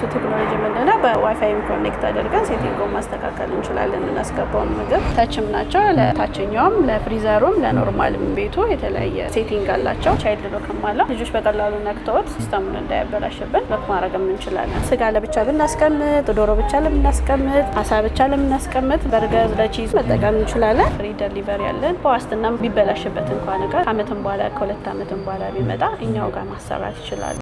አዲሱ ቴክኖሎጂ ምንድነው በዋይፋይ ኮኔክት አድርገን ሴቲንጉን ማስተካከል እንችላለን። እናስገባውን ምግብ ታችም ናቸው ለታችኛውም ለፍሪዘሩም ለኖርማልም ቤቱ የተለያየ ሴቲንግ አላቸው። ቻይልድ ሎክም አለው። ልጆች በቀላሉ ነክተውት ሲስተሙን እንዳያበላሽብን ሎክ ማድረግ እንችላለን። ስጋ ለብቻ ብናስቀምጥ፣ ዶሮ ብቻ ለምናስቀምጥ፣ አሳ ብቻ ለምናስቀምጥ፣ በርገር ለቺዝ መጠቀም እንችላለን። ፍሪ ዴሊቨሪ ያለን በዋስትና ቢበላሽበት እንኳን ነገር ከአመትም በኋላ ከሁለት አመትም በኋላ ቢመጣ እኛው ጋር ማሰራት ይችላል።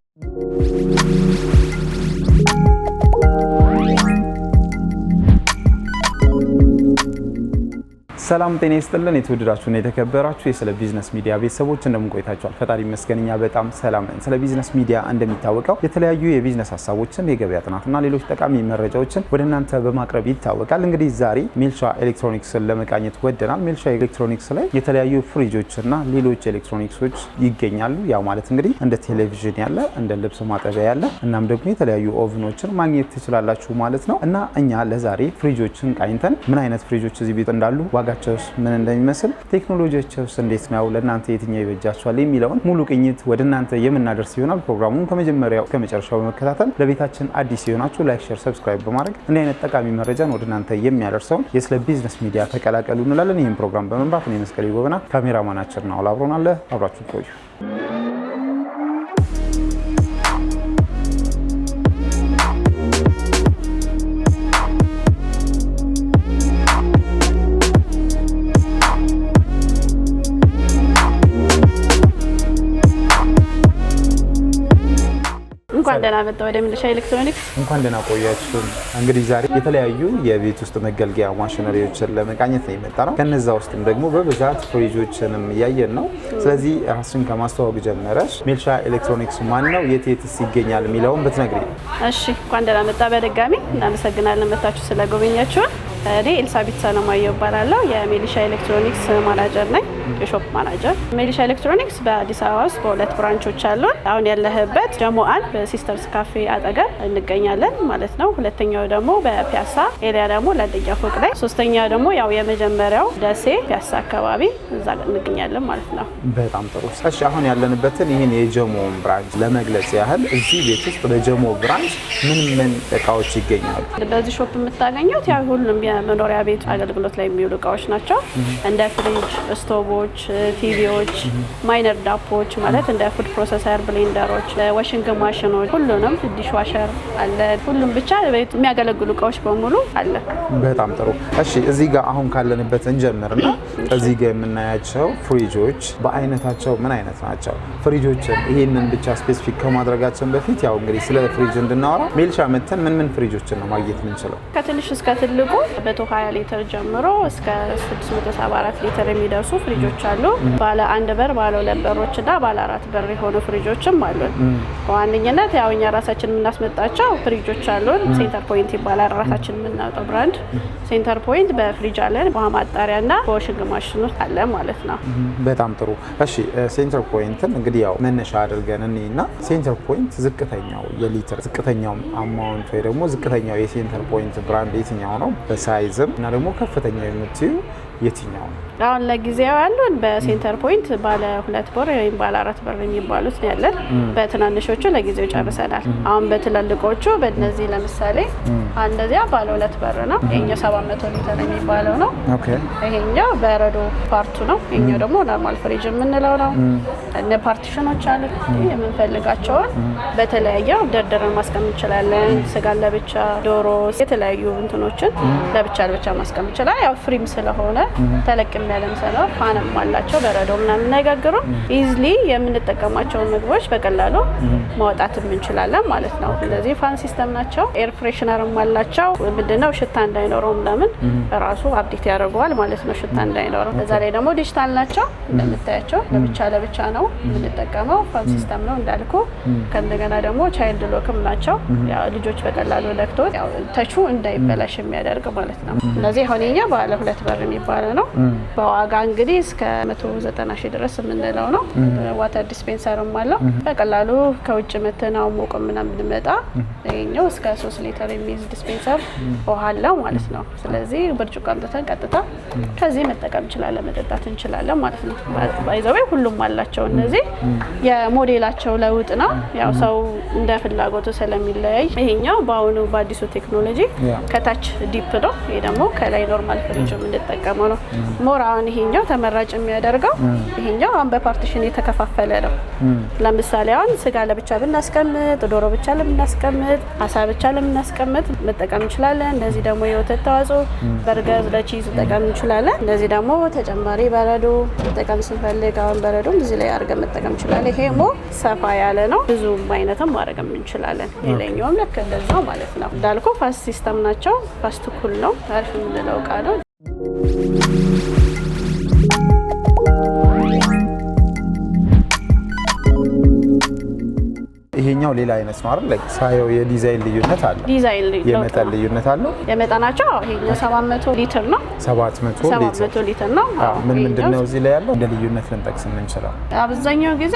ሰላም ጤና ይስጥልን። የተወደዳችሁና የተከበራችሁ የስለ ቢዝነስ ሚዲያ ቤተሰቦች እንደምን ቆይታችኋል? ፈጣሪ ይመስገን እኛ በጣም ሰላም ነን። ስለ ቢዝነስ ሚዲያ እንደሚታወቀው የተለያዩ የቢዝነስ ሀሳቦችን፣ የገበያ ጥናትና ሌሎች ጠቃሚ መረጃዎችን ወደ እናንተ በማቅረብ ይታወቃል። እንግዲህ ዛሬ ሜልሻ ኤሌክትሮኒክስን ለመቃኘት ወደናል። ሜልሻ ኤሌክትሮኒክስ ላይ የተለያዩ ፍሪጆችና ሌሎች ኤሌክትሮኒክሶች ይገኛሉ። ያው ማለት እንግዲህ እንደ ቴሌቪዥን ያለ፣ እንደ ልብስ ማጠቢያ ያለ እናም ደግሞ የተለያዩ ኦቭኖችን ማግኘት ትችላላችሁ ማለት ነው። እና እኛ ለዛሬ ፍሪጆችን ቃኝተን ምን አይነት ፍሪጆች እዚህ ቤት እንዳሉ ዋጋ ምን እንደሚመስል ቴክኖሎጂያቸውስ እንዴት ነው ለእናንተ የትኛው ይበጃችኋል የሚለውን ሙሉ ቅኝት ወደ እናንተ የምናደርስ ይሆናል። ፕሮግራሙን ከመጀመሪያው ከመጨረሻው በመከታተል ለቤታችን አዲስ የሆናችሁ ላይክ፣ ሼር፣ ሰብስክራይብ በማድረግ እንዲህ አይነት ጠቃሚ መረጃን ወደ እናንተ የሚያደርሰውን የስለ ቢዝነስ ሚዲያ ተቀላቀሉ እንላለን። ይህን ፕሮግራም በመምራት እኔ መስቀል ይጎበና፣ ካሜራማናችን ነው አብሮናል። አብራችሁ ቆዩ። እንኳን ደህና መጣ ወደ ሜልሻ ኤሌክትሮኒክስ። እንኳን ደህና ቆያችሁ። እንግዲህ ዛሬ የተለያዩ የቤት ውስጥ መገልገያ ማሽነሪዎችን ለመቃኘት ነው የመጣ ነው። ከነዛ ውስጥም ደግሞ በብዛት ፍሪጆችንም እያየን ነው። ስለዚህ ራስን ከማስተዋወቅ ጀመረሽ ሜልሻ ኤሌክትሮኒክስ ማን ነው፣ የትስ ይገኛል የሚለውን ብትነግሪ። እሺ፣ እንኳን ደህና መጣ በድጋሚ እናመሰግናለን መጣችሁ ስለጎበኛችሁን። እኔ ኤልሳቤት ሰለማየሁ እባላለሁ። የሜልሻ ኤሌክትሮኒክስ ማናጀር ነኝ፣ የሾፕ ማናጀር። ሜልሻ ኤሌክትሮኒክስ በአዲስ አበባ ውስጥ በሁለት ብራንቾች አሉን። አሁን ያለህበት ጀሞ አንድ በሲስተርስ ካፌ አጠገብ እንገኛለን ማለት ነው። ሁለተኛው ደግሞ በፒያሳ ኤሪያ ደግሞ ለአንደኛ ፎቅ ላይ፣ ሶስተኛው ደግሞ ያው የመጀመሪያው ደሴ ፒያሳ አካባቢ እዛ እንገኛለን ማለት ነው። በጣም ጥሩ። እሺ፣ አሁን ያለንበትን ይህን የጀሞን ብራንች ለመግለጽ ያህል እዚህ ቤት ውስጥ በጀሞ ብራንች ምን ምን እቃዎች ይገኛሉ? በዚህ ሾፕ የምታገኙት ያው ሁሉም የመኖሪያ ቤት አገልግሎት ላይ የሚውሉ እቃዎች ናቸው። እንደ ፍሪጅ፣ ስቶቮች፣ ቲቪዎች፣ ማይነር ዳፖች ማለት እንደ ፉድ ፕሮሰሰር፣ ብሌንደሮች፣ ዋሽንግ ማሽኖች፣ ሁሉንም ዲሽ ዋሸር አለ። ሁሉም ብቻ ቤት የሚያገለግሉ እቃዎች በሙሉ አለ። በጣም ጥሩ። እሺ፣ እዚህ ጋር አሁን ካለንበት እንጀምርና እዚህ ጋር የምናያቸው ፍሪጆች በአይነታቸው ምን አይነት ናቸው? ፍሪጆችን ይሄንን ብቻ ስፔሲፊክ ከማድረጋችን በፊት ያው እንግዲህ ስለ ፍሪጅ እንድናወራ ሜልሻ መተን ምን ፍሪጆችን ነው ማግኘት የምንችለው? ከትንሽ እስከ ትልቁ 120 ሊትር ጀምሮ እስከ 674 ሊትር የሚደርሱ ፍሪጆች አሉ። ባለ አንድ በር፣ ባለ ሁለት በሮች እና ባለ አራት በር የሆኑ ፍሪጆችም አሉን። በዋነኝነት ያው እኛ ራሳችን የምናስመጣቸው ፍሪጆች አሉን። ሴንተር ፖይንት ይባላል ራሳችን የምናወጣው ብራንድ። ሴንተር ፖይንት በፍሪጅ አለን፣ ውሃ ማጣሪያ እና በዋሽንግ ማሽኑ አለ ማለት ነው። በጣም ጥሩ። እሺ፣ ሴንተር ፖይንትን እንግዲህ ያው መነሻ አድርገን እና ሴንተር ፖይንት ዝቅተኛው የሊትር ዝቅተኛው አማውንት ወይ ደግሞ ዝቅተኛው የሴንተር ፖይንት ብራንድ የትኛው ነው? በሳይዝም እና ደግሞ ከፍተኛው የምትዩ የትኛው ነው? አሁን ለጊዜው ያሉን በሴንተር ፖይንት ባለ ሁለት በር ወይም ባለ አራት በር የሚባሉት ነው ያለን። በትናንሾቹ ለጊዜው ጨርሰናል። አሁን በትላልቆቹ በእነዚህ ለምሳሌ አንደዚያ ባለ ሁለት በር ነው። ይሄኛው 700 ሊትር የሚባለው ነው። ይሄኛው በረዶ ፓርቱ ነው። ይሄኛው ደግሞ ኖርማል ፍሪጅ የምንለው ነው። እነ ፓርቲሽኖች አሉ። የምንፈልጋቸውን በተለያየ ደርድረን ማስቀመጥ እንችላለን። ስጋ ለብቻ፣ ዶሮ፣ የተለያዩ እንትኖችን ለብቻ ማስቀመጥ እንችላለን። ያው ፍሪም ስለሆነ ተለቅም ያለም ሰለው ፋንም አላቸው በረዶ ምናምን አይጋግሩ። ኢዝሊ የምንጠቀማቸውን ምግቦች በቀላሉ ማውጣት እንችላለን ማለት ነው። ስለዚህ ፋን ሲስተም ናቸው። ኤር ፍሬሽነርም አላቸው። ምንድነው ሽታ እንዳይኖረው ለምን ራሱ አፕዴት ያደርገዋል ማለት ነው፣ ሽታ እንዳይኖረው። በዛ ላይ ደግሞ ዲጂታል ናቸው እንደምታያቸው። ለብቻ ነው የምንጠቀመው። ፋን ሲስተም ነው እንዳልኩ። ከእንደገና ደግሞ ቻይልድ ሎክም ናቸው። ያው ልጆች በቀላሉ ለክቶት ያው ተቹ እንዳይበላሽ የሚያደርግ ማለት ነው። ስለዚህ አሁን የኛ ባለ ሁለት በር የሚባለው የተባለ ነው። በዋጋ እንግዲህ እስከ 190 ሺህ ድረስ የምንለው ነው። ዋተር ዲስፔንሰርም አለው። በቀላሉ ከውጭ መተናው ሞቆ ምናምን ብንመጣ ይሄኛው እስከ 3 ሊትር የሚይዝ ዲስፔንሰር ውሃ አለው ማለት ነው። ስለዚህ ብርጭቆ አምጥተን ቀጥታ ከዚህ መጠቀም እንችላለን፣ መጠጣት እንችላለን ማለት ነው። ባይዘው ሁሉም አላቸው። እነዚህ የሞዴላቸው ለውጥ ነው። ያው ሰው እንደ ፍላጎቱ ስለሚለያይ ይሄኛው በአሁኑ በአዲሱ ቴክኖሎጂ ከታች ዲፕ ነው። ይሄ ደግሞ ከላይ ኖርማል ፍሪጅ የምንጠቀመው ነው። ሞር አሁን ይሄኛው ተመራጭ የሚያደርገው ይሄኛው አሁን በፓርቲሽን የተከፋፈለ ነው። ለምሳሌ አሁን ስጋ ለብቻ ብናስቀምጥ፣ ዶሮ ብቻ ለምናስቀምጥ፣ አሳ ብቻ ለምናስቀምጥ መጠቀም እንችላለን። እንደዚህ ደግሞ የወተት ተዋጽኦ በርገር፣ ለቺዝ መጠቀም እንችላለን። እንደዚህ ደግሞ ተጨማሪ በረዶ መጠቀም ስንፈልግ አሁን በረዶም እዚህ ላይ አድርገን መጠቀም እንችላለን። ይሄ ሞ ሰፋ ያለ ነው። ብዙ አይነትም ማድረግ እንችላለን። ሌላኛውም ልክ እንደዛው ማለት ነው። እንዳልኩ ፋስት ሲስተም ናቸው። ፋስት ኩል ነው። አሪፍ የምንለው እቃ ነው። ይሄኛው ሌላ አይነት ነው አይደል? ሳየው የዲዛይን ልዩነት አለ። ዲዛይን የመጠን ልዩነት አለው። የመጠናቸው ይሄኛው 700 ሊትር ነው። 700 ሊትር ነው። ምንድነው እዚህ ላይ ያለው እንደ ልዩነት ልንጠቅስ እንችላለን? አብዛኛው ጊዜ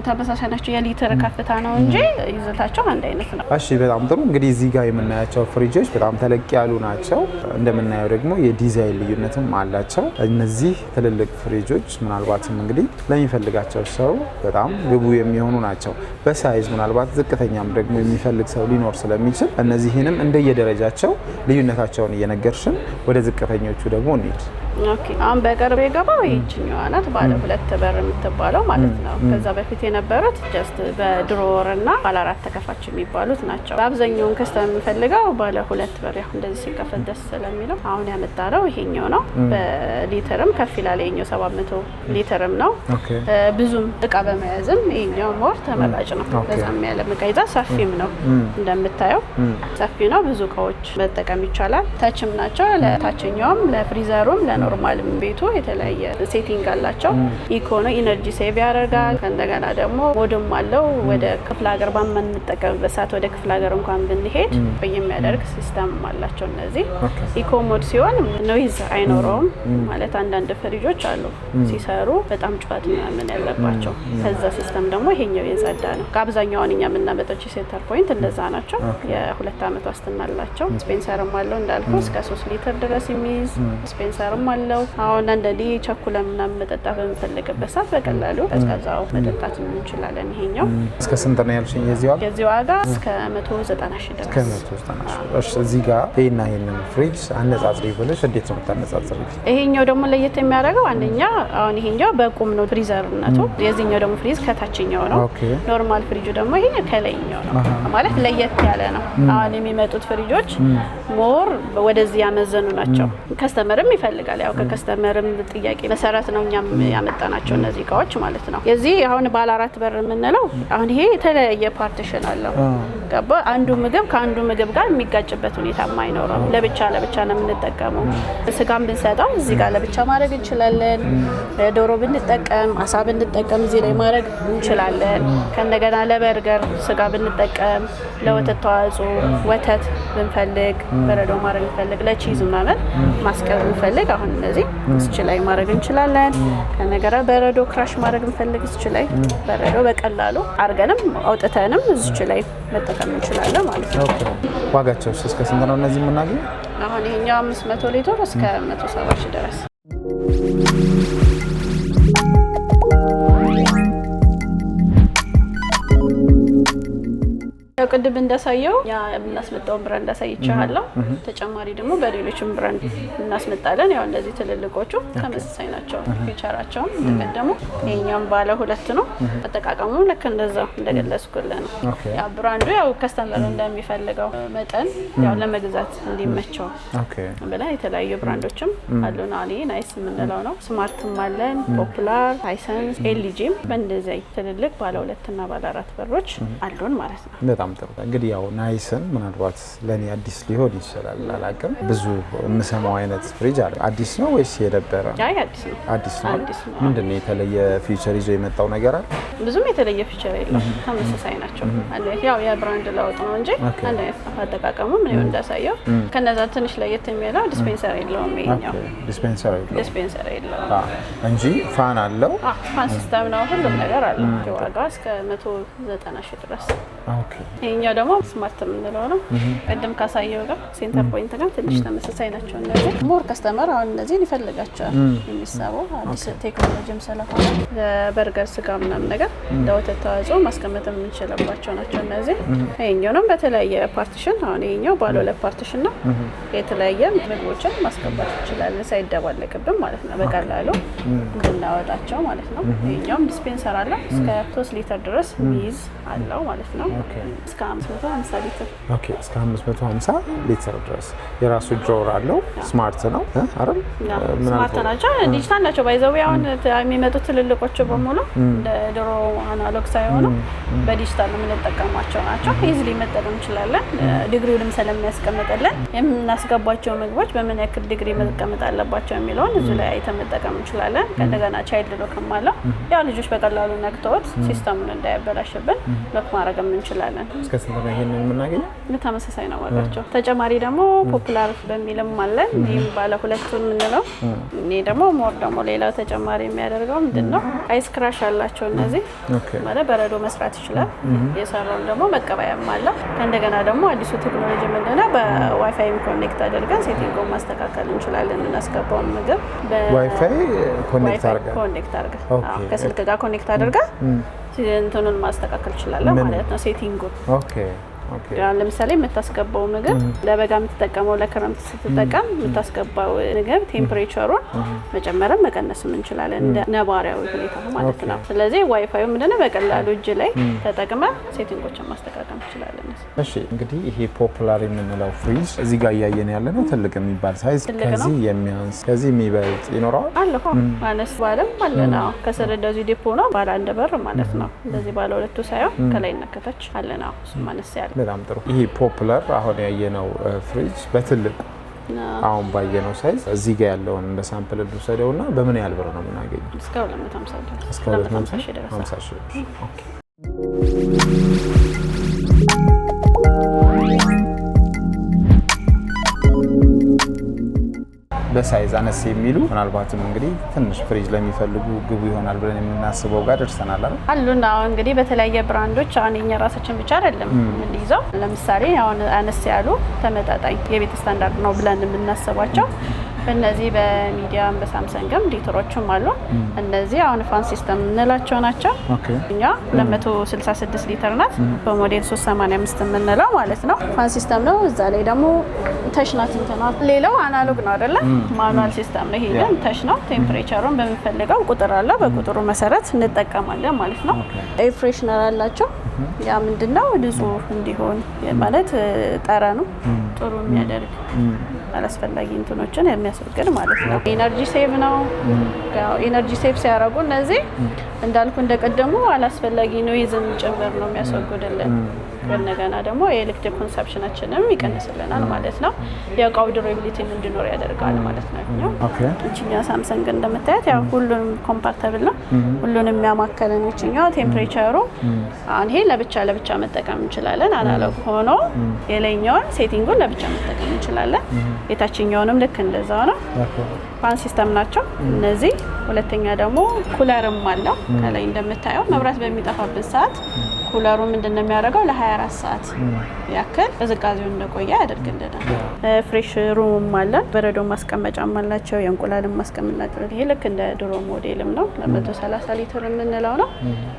ተመሳሳይ ናቸው። የሊትር ከፍታ ነው እንጂ ይዘታቸው አንድ አይነት ነው። እሺ፣ በጣም ጥሩ። እንግዲህ እዚህ ጋር የምናያቸው ፍሪጆች በጣም ተለቅ ያሉ ናቸው። እንደምናየው ደግሞ የዲዛይን ልዩነትም አላቸው። እነዚህ ትልልቅ ፍሪጆች ምናልባትም እንግዲህ ለሚፈልጋቸው ሰው በጣም ግቡ የሚሆኑ ናቸው። በሳይዝ ምናልባት ዝቅተኛም ደግሞ የሚፈልግ ሰው ሊኖር ስለሚችል እነዚህንም እንደየደረጃቸው ልዩነታቸውን እየነገርሽን ወደ ዝቅተኞቹ ደግሞ እንሂድ። ኦኬ፣ አሁን በቅርብ የገባው ይህችኛዋ ናት፣ ባለ 2 በር የምትባለው ማለት ነው። ከዛ በፊት የነበሩት ጀስት በድሮወር እና ባለ 4 ተከፋች የሚባሉት ናቸው። በአብዛኛውን ከስተመር የምፈልገው ባለ 2 በር፣ ያው እንደዚህ ሲከፈት ደስ ስለሚለው አሁን ያመጣነው ይሄኛው ነው። በሊትርም ከፍ ይላል። ይሄኛው 700 ሊትርም ነው። ብዙም እቃ በመያዝም ይሄኛው ሞር ተመራጭ ነው። በዛም ያለ መቃይዛ ሰፊም ነው። እንደምታየው ሰፊ ነው። ብዙ እቃዎች መጠቀም ይቻላል። ታችም ናቸው። ለታችኛውም ለፍሪዘሩም ኖርማል ቤቱ የተለያየ ሴቲንግ አላቸው። ኢኮኖ ኢነርጂ ሴቭ ያደርጋል። እንደገና ደግሞ ሞድም አለው። ወደ ክፍለ ሀገር በምንጠቀምበት ሰዓት ወደ ክፍለ ሀገር እንኳን ብንሄድ የሚያደርግ ሲስተም አላቸው። እነዚህ ኢኮ ሞድ ሲሆን ኖይዝ አይኖረውም። ማለት አንዳንድ ፍሪጆች አሉ ሲሰሩ በጣም ጩኸት ምናምን ያለባቸው። ከዛ ሲስተም ደግሞ ይሄኛው የጸዳ ነው። ከአብዛኛው እኛ የምናመጣው ሴንተር ፖይንት እንደዛ ናቸው። የ2 ዓመት ዋስትና አላቸው። ስፔንሰርም አለው እንዳልኩ እስከ 3 ሊትር ድረስ የሚይዝ ስፔንሰርም አለው። አሁን አንዳንዴ ቸኩለን ምናምን መጠጣት በምንፈልግበት ሰዓት በቀላሉ ቀዝቃዛው መጠጣት እንችላለን። ይሄኛው እስከ ስንት ነው ያልሽኝ? የዚህ ዋጋ እስከ 190 ሺህ ድረስ። 190 ሺህ። እሺ፣ እዚህ ጋር ይሄንን ፍሪጅ አነጻጽሪ ብለሽ እንዴት ነው የምታነጻጽሪ? ይሄኛው ደግሞ ለየት የሚያደርገው አንደኛ አሁን ይሄኛው በቁም ነው ፍሪዘርነቱ። የዚህኛው ደግሞ ፍሪዝ ከታችኛው ነው። ኖርማል ፍሪጁ ደግሞ ይሄ ከላይኛው ነው። ማለት ለየት ያለ ነው። አሁን የሚመጡት ፍሪጆች ሞር ወደዚህ ያመዘኑ ናቸው። ከስተመርም ይፈልጋል። ያው ከከስተመርም ጥያቄ መሰረት ነው እኛም ያመጣናቸው እነዚህ እቃዎች ማለት ነው። የዚህ አሁን ባለ 4 በር የምንለው አሁን ይሄ የተለያየ ፓርቲሽን አለው። ገባ? አንዱ ምግብ ከአንዱ ምግብ ጋር የሚጋጭበት ሁኔታ አይኖርም። ለብቻ ነው የምንጠቀመው። ስጋም ብንሰጠው እዚህ ጋር ለብቻ ማድረግ እንችላለን። ዶሮ ብንጠቀም፣ አሳ ብንጠቀም እዚህ ላይ ማድረግ እንችላለን። ከእንደገና ለበርገር ስጋ ብንጠቀም፣ ለወተት ተዋጽኦ ወተት ብንፈልግ፣ በረዶ ማድረግ ብንፈልግ፣ ለቺዝ ምናምን ማስቀር ብንፈልግ አሁን እነዚህ እስች ላይ ማድረግ እንችላለን። ከነገራ በረዶ ክራሽ ማድረግ ብንፈልግ እስች ላይ በረዶ በቀላሉ አርገንም አውጥተንም እስች ላይ መጠቀም እንችላለን ማለት ነው። ዋጋቸው እስከ ስንት ነው እነዚህ የምናገኘው? አሁን ይሄኛው 500 ሊትር እስከ 170 ሺህ ድረስ። ቅድም እንዳሳየው ያ የምናስመጣውን ብራንድ እንዳሳይቻለሁ። ተጨማሪ ደግሞ በሌሎችም ብራንድ እናስመጣለን። ያው እንደዚህ ትልልቆቹ ተመሳሳይ ናቸው ፊቸራቸውም። ደግሞ ይሄኛም ባለ 2 ነው። አጠቃቀሙ ልክ እንደዛው እንደገለጽኩልህ ነው። ያ ብራንዱ ያው ከስተመር እንደሚፈልገው መጠን ያው ለመግዛት እንዲመቸው ብለን የተለያዩ ብራንዶችም አሉን። አሊ ናይስ የምንለው ነው። ስማርትም አለን፣ ፖፑላር፣ ሃይሰንስ፣ ኤልጂም በእንደዚህ ትልልቅ ባለ 2 እና ባለ 4 በሮች አሉን ማለት ነው። በጣም ጥሩ። እንግዲህ ያው ናይስን ምናልባት ለእኔ አዲስ ሊሆን ይችላል አላውቅም። ብዙ የምሰማው አይነት ፍሪጅ አለ። አዲስ ነው ወይስ የነበረ? አዲስ ነው። ምንድን ነው የተለየ ፊቸር ይዞ የመጣው ነገር አለ? ብዙም የተለየ ፊቸር የለም። ተመሳሳይ ናቸው። ያው የብራንድ ለውጥ ነው እንጂ አንድ አይነት አጠቃቀሙ ምን ይሁን እንዳሳየው ከነዛ ትንሽ ለየት የሚለው ዲስፔንሰር የለውም። ይሄኛው ዲስፔንሰር የለውም እንጂ ፋን አለው። ፋን ሲስተም ነው። ሁሉም ነገር አለው። ዋጋ እስከ 190 ሺህ ድረስ። ኦኬ። ይሄኛው ደግሞ ስማርት የምንለው ነው። ቀደም ካሳየው ጋር ሴንተር ፖይንት ጋር ትንሽ ተመሳሳይ ናቸው። እነዚህ ሞር ከስተመር አሁን እነዚህን ይፈልጋቸዋል። የሚሰሩ አዲስ ቴክኖሎጂም ስለሆነ ለበርገር ስጋ ምናምን ነገር ለወተት ተዋጽኦ ማስቀመጥ የምንችልባቸው ናቸው እነዚህ። ይሄኛውንም በተለያየ ፓርቲሽን አሁን ይሄኛው ባለ 2 ፓርቲሽን ነው። የተለያየ ምግቦችን ማስቀመጥ እንችላለን ሳይደባለቅብን ማለት ነው። በቀላሉ እንድናወጣቸው ማለት ነው። ይሄኛውም ዲስፔንሰር አለ እስከ 3 ሊትር ድረስ ሚይዝ አለው ማለት ነው። እስከ 550 ሊትር። ኦኬ። እስከ 550 ሊትር ድረስ የራሱ ድሮር አለው። ስማርት ነው አይደል? ስማርት ናቸው። ዲጂታል ናቸው። ባይዘው አሁን የሚመጡት ትልልቆቹ በሙሉ እንደ ድሮ አናሎግ ሳይሆኑ በዲጂታል ነው የምንጠቀማቸው ናቸው። ኢዚሊ መጠቀም እንችላለን። ዲግሪውንም ስለሚያስቀምጥልን የምናስገባቸው ምግቦች በምን ያክል ዲግሪ መቀመጥ አለባቸው የሚለውን እዚህ ላይ አይተን መጠቀም እንችላለን። ከእንደገና ቻይልድ ሎክም አለው። ያው ልጆች በቀላሉ ነክተውት ሲስተሙን እንዳያበላሽብን ሎክ ማድረግ እንችላለን። እስከ ስንት ነው ይሄንን የምናገኘው? ተመሳሳይ ነው ዋጋቸው። ተጨማሪ ደግሞ ፖፑላር በሚልም አለ። ይህም ባለ 2 የምንለው እኔ ደግሞ ሞር ደግሞ ሌላው ተጨማሪ የሚያደርገው ምንድነው አይስ ክራሽ አላቸው እነዚህ ማለት በረዶ መስራት ይችላል። የሰራውን ደግሞ መቀበያም አለው። ከእንደገና ደግሞ አዲሱ ቴክኖሎጂ ምንድነው በዋይፋይ ኮኔክት አድርገን ሴቲንጉን ማስተካከል እንችላለን። እናስገባውን ምግብ በዋይፋይ ኮኔክት አድርገን ከስልክ ጋር ኮኔክት አድርገን እንትኑን ማስተካከል እንችላለን ማለት ነው ሴቲንጉን። ለምሳሌ የምታስገባው ምግብ ለበጋ የምትጠቀመው ለክረምት ስትጠቀም የምታስገባው ምግብ ቴምፕሬቸሩን መጨመርም መቀነስም እንችላለን እንደ ነባሪያዊ ሁኔታ ማለት ነው። ስለዚህ ዋይፋዩ ምንድነው በቀላሉ እጅ ላይ ተጠቅመን ሴቲንጎችን ማስተካከል እንችላለን። እሺ እንግዲህ ይሄ ፖፑላር የምንለው ፍሪጅ እዚህ ጋር እያየን ያለ ነው ትልቅ የሚባል ሳይዝ፣ ከዚህ የሚያንስ ከዚህ የሚበልጥ ይኖረዋል አለ። አነስ ባለም አለ ነው። ከስር እንደዚህ ዲፖ ነው ባለ 1 በር ማለት ነው። እንደዚህ ባለ 2 ሳይሆን ከላይ እናከታች አለ ነው። እሱ ማነስ ያለ በጣም ጥሩ። ይሄ ፖፑላር አሁን ያየነው ፍሪጅ በትልቅ አሁን ባየነው ሳይዝ እዚህ ጋር ያለውን እንደ ሳምፕል ልውሰደውና በምን ያህል ብር ነው የምናገኘው? እስከ 250 ድረስ። እስከ 250 ሺህ። ኦኬ። በሳይዝ አነስ የሚሉ ምናልባትም እንግዲህ ትንሽ ፍሪጅ ለሚፈልጉ ግቡ ይሆናል ብለን የምናስበው ጋር ደርሰናል አይደል? አሉና እንግዲህ በተለያየ ብራንዶች አሁን የኛ ራሳችን ብቻ አይደለም የምንይዘው። ለምሳሌ አሁን አነስ ያሉ ተመጣጣኝ የቤት ስታንዳርድ ነው ብለን የምናስባቸው በእነዚህ በሚዲያም በሳምሰንግም ሊትሮችም አሉ። እነዚህ አሁን ፋን ሲስተም እንላቸው ናቸው። እኛ 266 ሊትር ናት። በሞዴል 385 የምንለው ማለት ነው ፋን ሲስተም ነው። እዛ ላይ ደግሞ ተሽ ናት እንትና። ሌላው አናሎግ ነው አይደለ? ማኑዋል ሲስተም ነው። ይሄ ግን ተሽ ነው። ቴምፕሬቸሩን በምንፈልገው ቁጥር አለው። በቁጥሩ መሰረት እንጠቀማለን ማለት ነው። ኤር ፍሬሽነር አላቸው። ያ ምንድነው ንጹህ እንዲሆን ማለት ጠረኑ ጥሩ የሚያደርግ አላስፈላጊ እንትኖችን የሚያስወግድ ማለት ነው። ኢነርጂ ሴቭ ነው። ኢነርጂ ሴቭ ሲያደርጉ እነዚህ እንዳልኩ እንደቀደሙ አላስፈላጊ ኖይዝን ጭምር ነው የሚያስወግድልን። እንደገና ደግሞ የኤሌክትሪክ ኮንሰፕሽናችንም ይቀንስልናል ማለት ነው። የእቃው ዱራቢሊቲን እንዲኖር ያደርጋል ማለት ነው። እቺኛው ሳምሰንግ እንደምታያት ያው ሁሉንም ኮምፓክተብል ነው። ሁሉንም የሚያማከለ ነው። እቺኛው ቴምፕሬቸሩ አሁን ይሄ ለብቻ መጠቀም እንችላለን። አናሎግ ሆኖ የላይኛውን ሴቲንጉን ለብቻ መጠቀም እንችላለን። የታችኛውንም ልክ እንደዛው ነው። ፋን ሲስተም ናቸው እነዚህ። ሁለተኛ ደግሞ ኩለርም አለው። ከላይ እንደምታየው መብራት በሚጠፋበት ሰዓት ኩለሩ ምንድነው የሚያደርገው ለ24 ሰዓት ያክል ቅዝቃዜው እንደቆየ ያደርግልናል። ፍሬሽ ሩምም አለን። በረዶ ማስቀመጫም አላቸው። የእንቁላልን ማስቀመጫ ይሄ ልክ እንደ ድሮ ሞዴልም ነው። ለ130 ሊትር የምንለው ነው።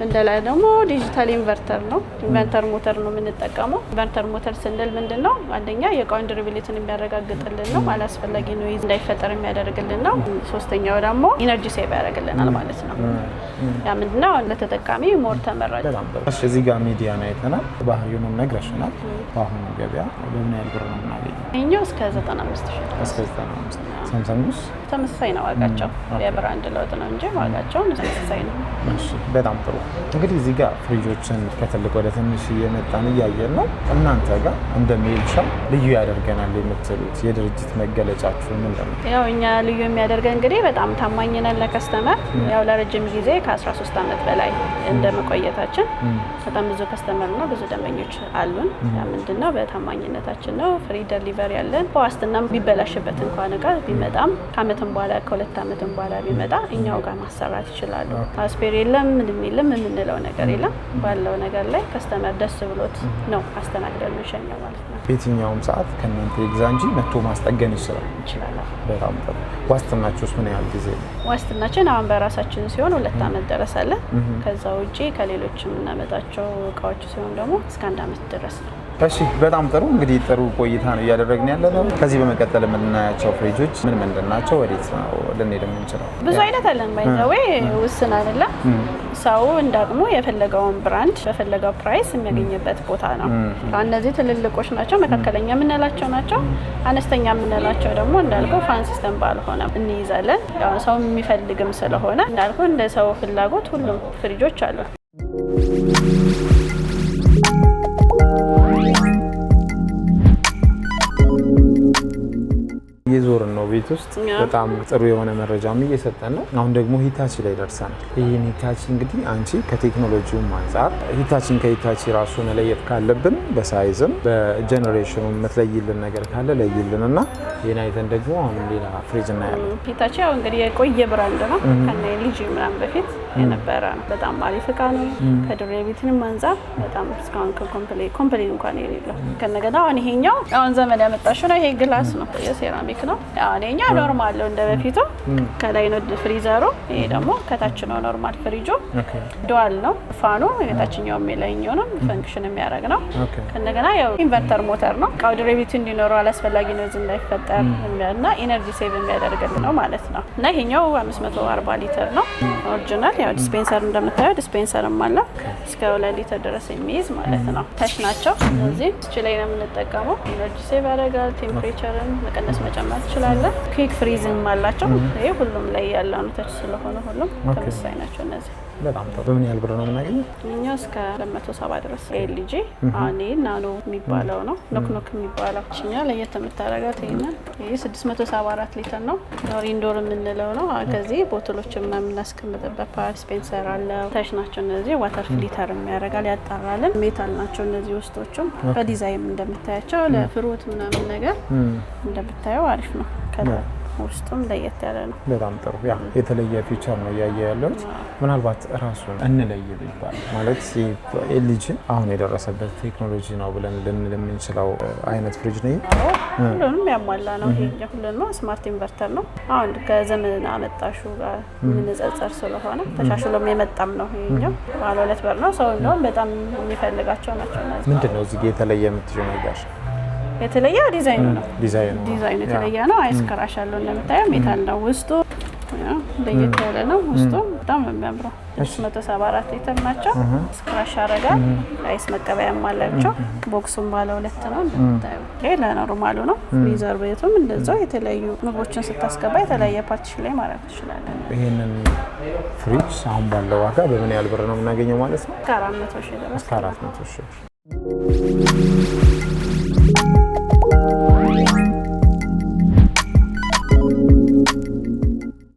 እንደላይ ደግሞ ዲጂታል ኢንቨርተር ነው። ኢንቨርተር ሞተር ነው የምንጠቀመው። ኢንቨርተር ሞተር ስንል ምንድነው አንደኛ የእቃውን ዱራቢሊቲን የሚያረጋግጥልን ነው። አላስፈላጊ ኖይዝ እንዳይፈጠር የሚያደርግልን ነው። ሶስተኛው ደግሞ ኢነርጂ ሴቭ ያደርግልናል ማለት ነው። ያ ምንድነው ለተጠቃሚ ሞር ተመራጭ። እዚህ እዚህ ጋር ሚዲያን አይተናል፣ ባህሪውንም ነግረሽናል። በአሁኑ ገበያ በምን ያህል ብር ነው የምናገኘው? ይኸኛው እስከ 95,000 እስከ 95። ሳምሰንጉስ ተመሳሳይ ነው ዋጋቸው። የብራንድ ለውጥ ነው እንጂ ዋጋቸው ተመሳሳይ ነው። እሺ በጣም ጥሩ። እንግዲህ እዚህ ጋር ፍሪጆችን ከትልቅ ወደ ትንሽ እየመጣን እያየን ነው። እናንተ ጋር እንደ ሜልሻ ልዩ ያደርገናል የምትሉት የድርጅት መገለጫችሁ ምንድን ነው? ያው እኛ ልዩ የሚያደርገን እንግዲህ በጣም ታማኝ ነን ለከስተመር። ያው ለረጅም ጊዜ ከ13 ዓመት በላይ እንደመቆየታችን በጣም ብዙ ከስተመር ነው ብዙ ደንበኞች አሉን። ያ ምንድነው በታማኝነታችን ነው። ፍሪ ዴሊቨሪ ያለን በዋስትና ቢበላሽበት እንኳን እቃ ቢመጣም ከአመትም በኋላ ከ2 ዓመትም በኋላ ቢመጣ እኛው ጋር ማሰራት ይችላሉ። አስፔር የለም ምንም የለም የምንለው ነገር የለም። ባለው ነገር ላይ ከስተመር ደስ ብሎት ነው አስተናግደን የምንሸኘው ማለት ነው። በየትኛውም ሰዓት ከእናንተ ይግዛ እንጂ መጥቶ ማስጠገን ይችላል። በጣም ጥሩ። ዋስትናችሁስ ምን ያህል ጊዜ ነው? ዋስትናችን አሁን በራሳችን ሲሆን 2 ዓመት ደረሳለ። ከዛ ውጪ ከሌሎች የምናመጣቸው እቃዎች ሲሆን ደግሞ እስከ 1 ዓመት ድረስ ነው። እሺ በጣም ጥሩ። እንግዲህ ጥሩ ቆይታ ነው እያደረግን ያለነው። ከዚህ በመቀጠል የምናያቸው ፍሪጆች ምን ምንድን ናቸው? ወዴት ነው ልንሄድ የምንችለው? ብዙ አይነት አለን። ባይዘዌ ውስን አይደለም። ሰው እንዳቅሙ የፈለገውን ብራንድ በፈለገው ፕራይስ የሚያገኝበት ቦታ ነው። እነዚህ ትልልቆች ናቸው፣ መካከለኛ የምንላቸው ናቸው። አነስተኛ የምንላቸው ደግሞ እንዳልከው ፋን ሲስተም ባልሆነ እንይዛለን። ያው ሰው የሚፈልግም ስለሆነ እንዳልከው እንደ ሰው ፍላጎት ሁሉም ፍሪጆች አሉ። የዞርን ነው ቤት ውስጥ በጣም ጥሩ የሆነ መረጃም እየሰጠን ነው። አሁን ደግሞ ሂታቺ ላይ ደርሰናል። ይህን ሂታቺ እንግዲህ አንቺ ከቴክኖሎጂውም አንጻር ሂታቺን ከሂታቺ ራሱ መለየት ካለብን በሳይዝም በጀኔሬሽኑ የምትለይልን ነገር ካለ ለይልን እና ይህን አይተን ደግሞ አሁን ሌላ ፍሪጅ እናያለን። ሂታቺ ያው እንግዲህ የቆየ ብራንድ ነው። ከነ ልጅ ምናምን በፊት የነበረ ነው። በጣም አሪፍ እቃ ነው። ከዱሬቢሊቲም አንጻር በጣም እስካሁን ኮምፕሌን እንኳን የሌለው ከነገና አሁን ይሄኛው አሁን ዘመን ያመጣሽው ነው። ይሄ ግላስ ነው የሴራሚክ ነው። ያኔኛ ኖርማል ነው እንደበፊቱ ከላይ ነው ፍሪዘሩ። ይሄ ደግሞ ከታች ነው ኖርማል ፍሪጁ። ዱዋል ነው ፋኑ የታችኛው የላይኛው ነው ፈንክሽን የሚያደርግ ነው። ከነገና ያው ኢንቨርተር ሞተር ነው። ቃው ዱሬቢሊቲ እንዲኖረው አላስፈላጊ ኖይዝ እንዳይፈጠር እና ኢነርጂ ሴቭ የሚያደርግልን ነው ማለት ነው። እና ይሄኛው 540 ሊትር ነው ኦሪጂናል። ያው ዲስፔንሰር እንደምታየው ዲስፔንሰርም አለ እስከ 2 ሊትር ድረስ የሚይዝ ማለት ነው። ታች ናቸው እዚህ እቺ ላይ ነው የምንጠቀመው። ኢነርጂ ሴቭ ያደርጋል። ቴምፕሬቸርን መቀነስ መጨመር ትችላለህ። ኩዊክ ፍሪዚንግ አላቸው። ይሄ ሁሉም ላይ ያለው ነው። ታች ስለሆነ ሁሉም ተመሳሳይ ናቸው እነዚህ። በጣም ጥሩ። በምን ያህል ብር ነው የምናገኘው? እኛው እስከ 270 ድረስ ኤልጂ አኔ ናኖ የሚባለው ነው። ኖክ የሚባለው እኛ ለየት የምታደርጋት ይሄ 674 ሊትር ነው። ኢንዶር የምንለው ነው። ከዚህ ቦትሎች ምናምን የምናስቀምጥበት ፓወር ዲስፔንሰር አለ። ታች ናቸው እነዚህ ዋተር ፊልተር የሚያደርጋል ያጣራልን። ሜታል ናቸው እነዚህ ውስጦቹም በዲዛይን እንደምታያቸው ለፍሩት ምናምን ነገር እንደምታየው አሪፍ ነው። ውስጡም ለየት ያለ ነው። በጣም ጥሩ። ያ የተለየ ፊቸር ነው እያየ ያለሁት። ምናልባት ራሱን እንለይ ይባል ማለት ኤልጂ አሁን የደረሰበት ቴክኖሎጂ ነው ብለን ልንል የምንችለው አይነት ፍሪጅ ነው። ሁሉንም ያሟላ ነው። ይሄ ሁሉንም ስማርት ኢንቨርተር ነው። አሁን ከዘመን አመጣሹ ጋር የምንጸጸር ስለሆነ ተሻሽሎም የመጣም ነው። ይሄኛው ባለ 2 በር ነው። ሰው እንደውም በጣም የሚፈልጋቸው ናቸው። ምንድነው እዚህ የተለየ የምትይው ነገር? የተለየ ዲዛይኑ ነው። ዲዛይኑ የተለየ ነው። አይስ ክራሽ አለው እንደምታየው ሜታል ነው ውስጡ። ለየት ያለ ነው ውስጡ በጣም የሚያምረው። 674 ሊትር ናቸው። ስክራሽ ያደርጋል። አይስ መቀበያም አላቸው። ቦክሱም ባለ 2 ነው እንደምታየው። ይሄ ለኖርማሉ ነው። ፍሪዘር ቤቱም እንደዛው የተለያዩ ምግቦችን ስታስገባ የተለያየ ፓርቲሽን ላይ ማድረግ ትችላለን። ይሄንን ፍሪጅ አሁን ባለው ዋጋ በምን ያህል ብር ነው የምናገኘው ማለት ነው? እስከ 400 ሺህ ድረስ። እስከ 400 ሺህ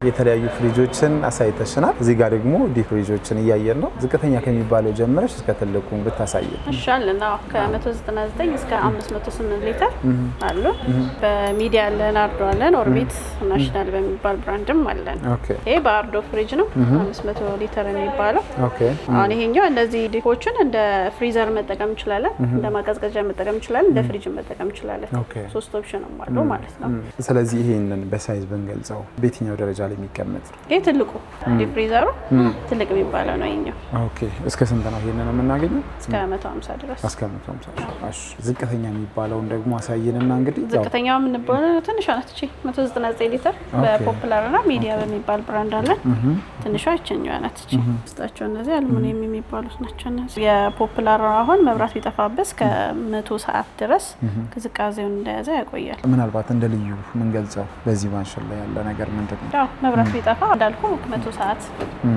የተለያዩ ፍሪጆችን አሳይተሽናል። እዚህ ጋር ደግሞ ዲፕ ፍሪጆችን እያየን ነው። ዝቅተኛ ከሚባለው ጀምረሽ እስከ ትልቁ ብታሳየን ይሻልና ከ199 እስከ 508 ሊትር አሉ። በሚዲያ አለን፣ አርዶ አለን፣ ኦርቢት ናሽናል በሚባል ብራንድም አለን። ይሄ በአርዶ ፍሪጅ ነው 500 ሊትር የሚባለው። አሁን ይሄኛው እንደዚህ ዲፖችን እንደ ፍሪዘር መጠቀም እንችላለን፣ እንደ ማቀዝቀዣ መጠቀም እንችላለን፣ እንደ ፍሪጅ መጠቀም እንችላለን። 3 ኦፕሽን አለው ማለት ነው። ስለዚህ ይሄንን በሳይዝ ብንገልጸው በየትኛው ደረጃ ላይ የሚቀመጥ? ይሄ ትልቁ ዲፕ ፍሪዘሩ ትልቅ የሚባለው ነው ይሄኛው። ኦኬ እስከ ስንት ነው ይሄንን የምናገኘው? እስከ 150 ድረስ። እስከ 150። እሺ ዝቅተኛ የሚባለውን ደግሞ አሳየንና እንግዲህ ዝቅተኛው ምን ነው ትንሿ ናት እቺ 199 ሊትር በፖፑላር እና ሚዲያ በሚባል ብራንድ አለ። ትንሿ ይችኛዋ ናት እቺ። ውስጣቸው እነዚህ አሉሚኒየም የሚባሉት ናቸው። እነዚህ የፖፑላር አሁን መብራት ቢጠፋበት እስከ 100 ሰዓት ድረስ ቅዝቃዜውን እንደያዘ ያቆያል። ምናልባት እንደ ልዩ ምን ገልጸው በዚህ ማሽን ላይ ያለ ነገር ምንድነው? ያው መብራት ቢጠፋ እንዳልኩ 100 ሰዓት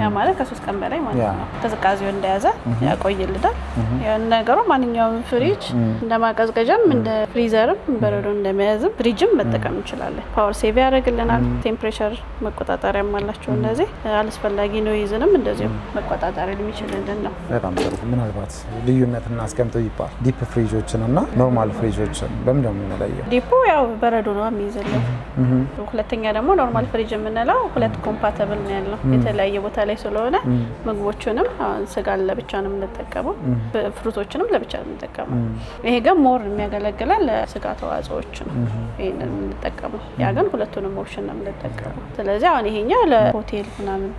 ያ ማለት ከ3 ቀን በላይ ማለት ነው ቅዝቃዜውን እንደያዘ ያቆይልታል። ያ ነገሩ ማንኛውም ፍሪጅ እንደማቀዝቀዣም እንደ ፍሪዘርም በረዶ እንደመያዝም ፍሪጅም መጠቀም እንችላለን። ፓወር ሴቭ ያደርግልናል። ቴምፕሬቸር መቆጣጠሪያም አላቸው። እንደዚህ አላስፈላጊ ኖይዝንም እንደዚህ መቆጣጠር የሚችልልን ነው። በጣም ጥሩ። ምናልባት ልዩነትና አስቀምጠው ይባል ዲፕ ፍሪጆችን እና ኖርማል ፍሪጆችን በምን ነው የምንለየው? ዲፑ ያው በረዶ ነው የሚይዝልን። ሁለተኛ ደግሞ ኖርማል ፍሪጅ የምንለው ሁለት ኮምፓቲብል ነው ያለው የተለያየ ቦታ ላይ ስለሆነ ምግቦችንም ስጋ ለብቻ ነው የምንጠቀመው፣ ፍሩቶችንም ለብቻ ነው የምንጠቀመው። ይሄ ግን ሞር የሚያገለግላል ለስጋ ተዋጽኦዎች ነው ይሄንን የምንጠቀመው። ያ ግን ሁለቱንም ኦፕሽን ነው የምንጠቀመው። ስለዚህ አሁን ይሄኛው ለሆቴል ምናምን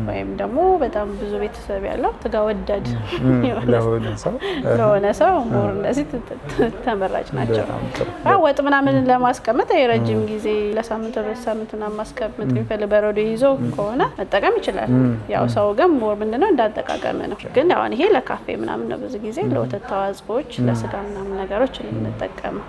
ወይም ደግሞ በጣም ብዙ ቤተሰብ ያለው ስጋ ወዳድ ለሆነ ሰው ሞር እንደዚህ ተመራጭ ናቸው። ወጥ ምናምን ለማስቀመጥ የረጅም ጊዜ ለሳምንት ሁለት ሳምንት ምናምን ማስቀመጥ የሚፈልግ በረዶ ይዞ ከሆነ መጠቀም ይችላል። ያው ሰው ግን ሞር ምንድነው እንዳጠቃቀም ነው። ግን አሁን ይሄ ለካፌ ምናምን ነው ብዙ ጊዜ ለወተት ተዋጽኦዎች ለስጋ ምናምን ነገሮች እንጠቀመው።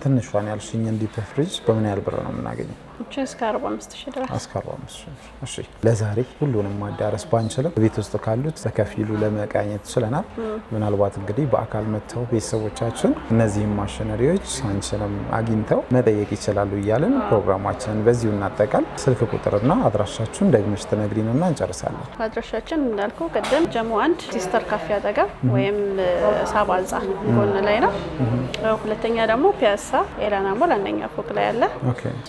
ትንሿን ያልሽኝ ዲፕ ፍሪጅ በምን ያህል ብር ነው የምናገኘው? እስከ 45,000 ድረስ። እስከ 45,000። እሺ ለዛሬ ሁሉንም ማዳረስ ባንችልም ቤት ውስጥ ካሉት በከፊሉ ለመቃኘት ችለናል። ምናልባት እንግዲህ በአካል መጥተው ቤተሰቦቻችን እነዚህን ማሽነሪዎች አንችንም አግኝተው መጠየቅ ይችላሉ እያልን ፕሮግራማችንን በዚሁ እናጠቃል። ስልክ ቁጥርና አድራሻችሁን ደግመሽ ትነግሪንና እንጨርሳለን። አድራሻችን እንዳልኩ ቅድም ጀሞ 1 ሲስተር ካፌ አጠገብ ወይም ሳባ ህንጻ ጎን ላይ ነው። ሁለተኛ ደግሞ ፒያሳ ኤላና ሞል አንደኛ ፎቅ ላይ አለ።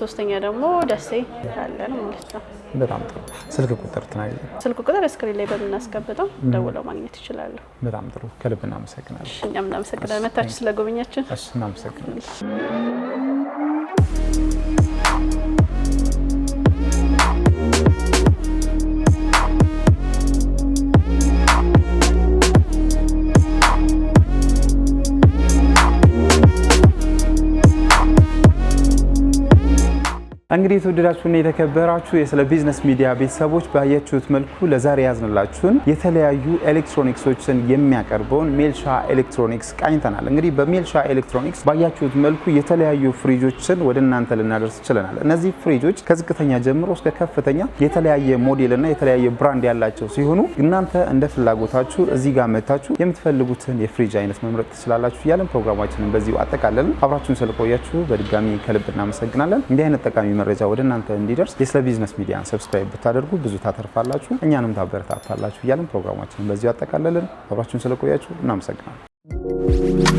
ሶስተኛ ደግሞ ደሴ ያለን ማለት ነው። በጣም ጥሩ። ስልክ ቁጥር ትናገኝ? ስልክ ቁጥር ስክሪን ላይ በምናስቀምጠው ደውለው ማግኘት ይችላሉ። በጣም ጥሩ። ከልብ እናመሰግናለን። እኛም እናመሰግናለን መታችሁ ስለጎበኛችን። እሺ እናመሰግናለን። እንግዲህ የተወደዳችሁና የተከበራችሁ የስለ ቢዝነስ ሚዲያ ቤተሰቦች ባያችሁት መልኩ ለዛሬ ያዝንላችሁን የተለያዩ ኤሌክትሮኒክሶችን የሚያቀርበውን ሜልሻ ኤሌክትሮኒክስ ቃኝተናል። እንግዲህ በሜልሻ ኤሌክትሮኒክስ ባያችሁት መልኩ የተለያዩ ፍሪጆችን ወደ እናንተ ልናደርስ ችለናል። እነዚህ ፍሪጆች ከዝቅተኛ ጀምሮ እስከ ከፍተኛ የተለያየ ሞዴልና የተለያየ ብራንድ ያላቸው ሲሆኑ እናንተ እንደ ፍላጎታችሁ እዚህ ጋር መታችሁ የምትፈልጉትን የፍሪጅ አይነት መምረጥ ትችላላችሁ እያለን ፕሮግራማችንን በዚሁ አጠቃለልን። አብራችሁን ስለቆያችሁ በድጋሚ ከልብ እናመሰግናለን። እንዲህ አይነት ጠቃሚ መረጃ ወደ እናንተ እንዲደርስ የስለ ቢዝነስ ሚዲያን ሰብስክራይብ ብታደርጉ ብዙ ታተርፋላችሁ፣ እኛንም ታበረታታላችሁ እያልን ፕሮግራማችንን በዚሁ አጠቃለልን። አብራችሁን ስለቆያችሁ እናመሰግናለን።